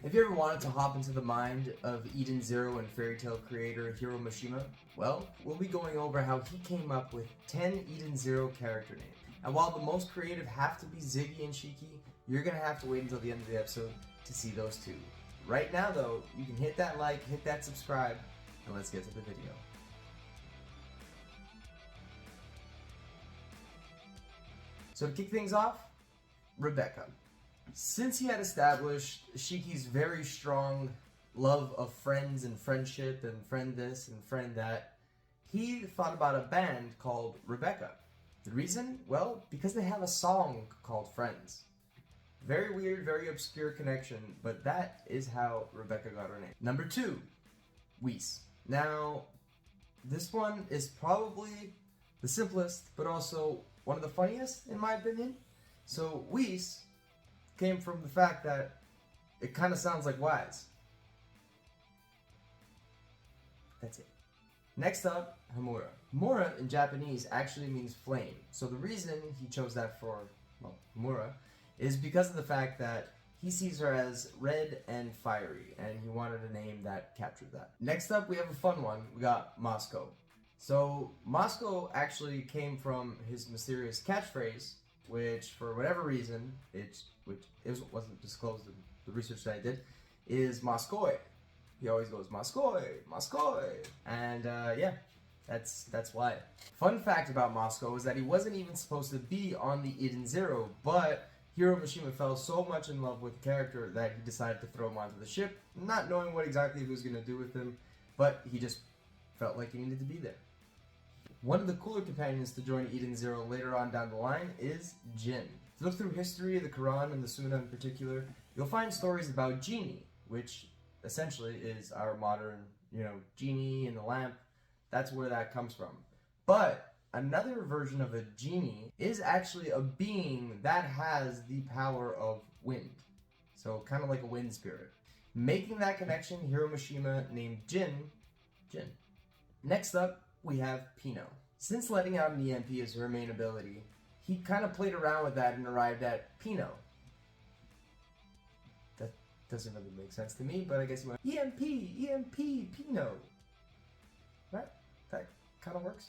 Have you ever wanted to hop into the mind of Edens Zero and fairy tale creator Hiro Mashima? Well, we'll be going over how he came up with 10 Edens Zero character names. And while the most creative have to be Ziggy and Shiki, you're gonna have to wait until the end of the episode to see those two. Right now though, you can hit that like, hit that subscribe, and let's get to the video. So to kick things off, Rebecca. Since he had established Shiki's very strong love of friends and friendship and friend this and friend that, he thought about a band called Rebecca. The reason? Well, because they have a song called Friends. Very weird, very obscure connection, but that is how Rebecca got her name. Number 2, Whis. Now, this one is probably the simplest, but also one of the funniest in my opinion. So Whis came from the fact that it kind of sounds like wise. That's it. Next up, Hamura. Hamura in Japanese actually means flame. So the reason he chose that for, well, Hamura, is because of the fact that he sees her as red and fiery, and he wanted a name that captured that. Next up, we have a fun one. We got Mosco. So Mosco actually came from his mysterious catchphrase, which for whatever reason, which wasn't disclosed in the research that I did, is Moscoy. He always goes Moscoy, Moscoy, and yeah, that's why. Fun fact about Mosco is that he wasn't even supposed to be on the Edens Zero, but Hiro Mashima fell so much in love with the character that he decided to throw him onto the ship, not knowing what exactly he was going to do with him, but he just felt like he needed to be there. One of the cooler companions to join Edens Zero later on down the line is Jin. If you look through history, the Quran and the Sunnah in particular, you'll find stories about genie, which essentially is our modern, genie in the lamp. That's where that comes from. But another version of a genie is actually a being that has the power of wind. So kind of like a wind spirit. Making that connection, Hiro Mashima named Jin. Next up, we have Pino. Since letting out an EMP as her main ability, he kind of played around with that and arrived at Pino. That doesn't really make sense to me, but I guess he went EMP, Pino. Right? That kind of works.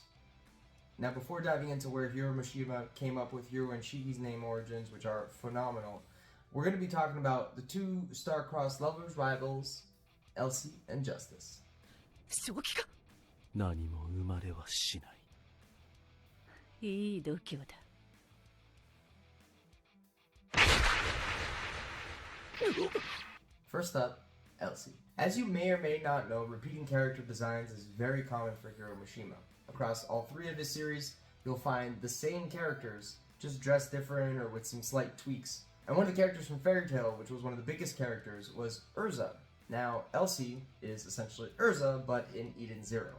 Now, before diving into where Hiro Mashima came up with Hiro and Shiki's name origins, which are phenomenal, we're going to be talking about the two star-crossed lovers rivals, Elsie and Justice. 何も生まれはしない。いい度胸だ。First up, Elsie. As you may or may not know, repeating character designs is very common for Hiro Mashima. Across all 3 of his series, you'll find the same characters, just dressed different or with some slight tweaks. And one of the characters from Fairy Tail, which was one of the biggest characters, was Urza. Now, Elsie is essentially Urza, but in Edens Zero.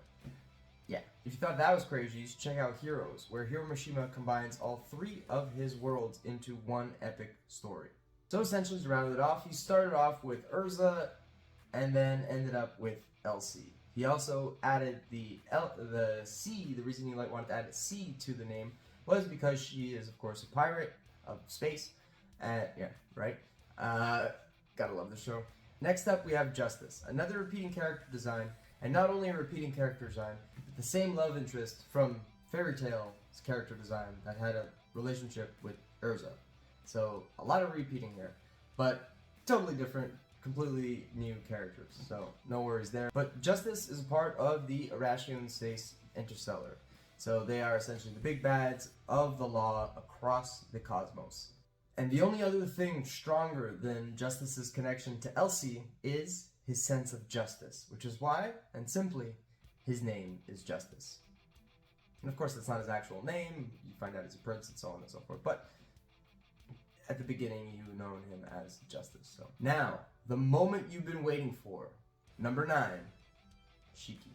Yeah, if you thought that was crazy, you should check out Heroes, where Hiro Mashima combines all 3 of his worlds into one epic story. So essentially, to round it off, he started off with Urza, and then ended up with Elsie. He also added the C. The reason he wanted to add a C to the name was because she is, of course, a pirate of space. Yeah, right? Gotta love the show. Next up, we have Justice, another repeating character design, and not only a repeating character design, but the same love interest from Fairy Tail's character design that had a relationship with Urza. So, a lot of repeating here, but totally different, completely new characters, so no worries there. But Justice is a part of the Arashiyun Space Interstellar, so they are essentially the big bads of the law across the cosmos. And the only other thing stronger than Justice's connection to Elsie is his sense of justice, which is why, and simply, his name is Justice. And of course, that's not his actual name. You find out he's a prince and so on and so forth. But at the beginning, you know him as Justice. So now, the moment you've been waiting for. Number 9, Shiki.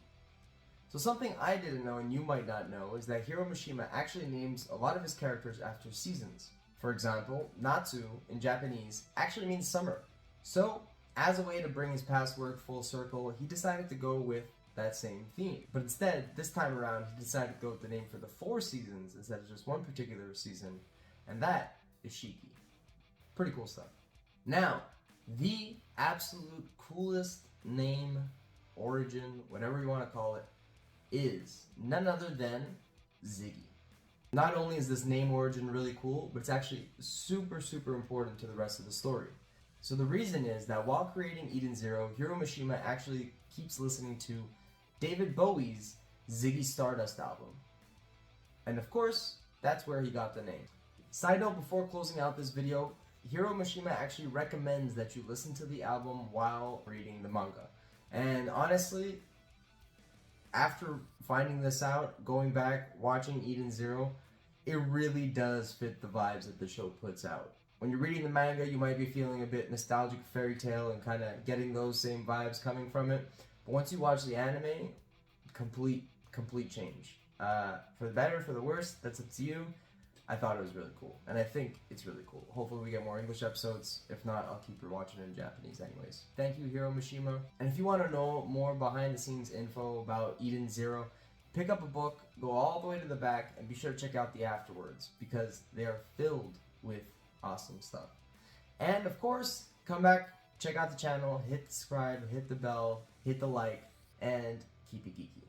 So something I didn't know and you might not know is that Hiro Mashima actually names a lot of his characters after seasons. For example, Natsu in Japanese actually means summer. So, as a way to bring his past work full circle, he decided to go with that same theme. But instead, this time around, he decided to go with the name for the 4 seasons instead of just one particular season, and that is Shiki. Pretty cool stuff. Now, the absolute coolest name, origin, whatever you want to call it, is none other than Ziggy. Not only is this name origin really cool, but it's actually super, super important to the rest of the story. So the reason is that while creating Eden Zero, Hiro Mashima actually keeps listening to David Bowie's Ziggy Stardust album. And of course, that's where he got the name. Side note before closing out this video, Hiro Mashima actually recommends that you listen to the album while reading the manga. And honestly, after finding this out, going back, watching Eden Zero, it really does fit the vibes that the show puts out. When you're reading the manga, you might be feeling a bit nostalgic fairy tale and kind of getting those same vibes coming from it. But once you watch the anime, complete change. For the better, for the worse, that's up to you. I thought it was really cool, and I think it's really cool. Hopefully we get more English episodes. If not, I'll keep rewatching it in Japanese anyways. Thank you, Hiro Mashima. And if you want to know more behind-the-scenes info about Eden Zero, pick up a book, go all the way to the back, and be sure to check out the afterwords, because they are filled with awesome stuff. And of course, come back, check out the channel, hit subscribe, hit the bell, hit the like, and keep it geeky.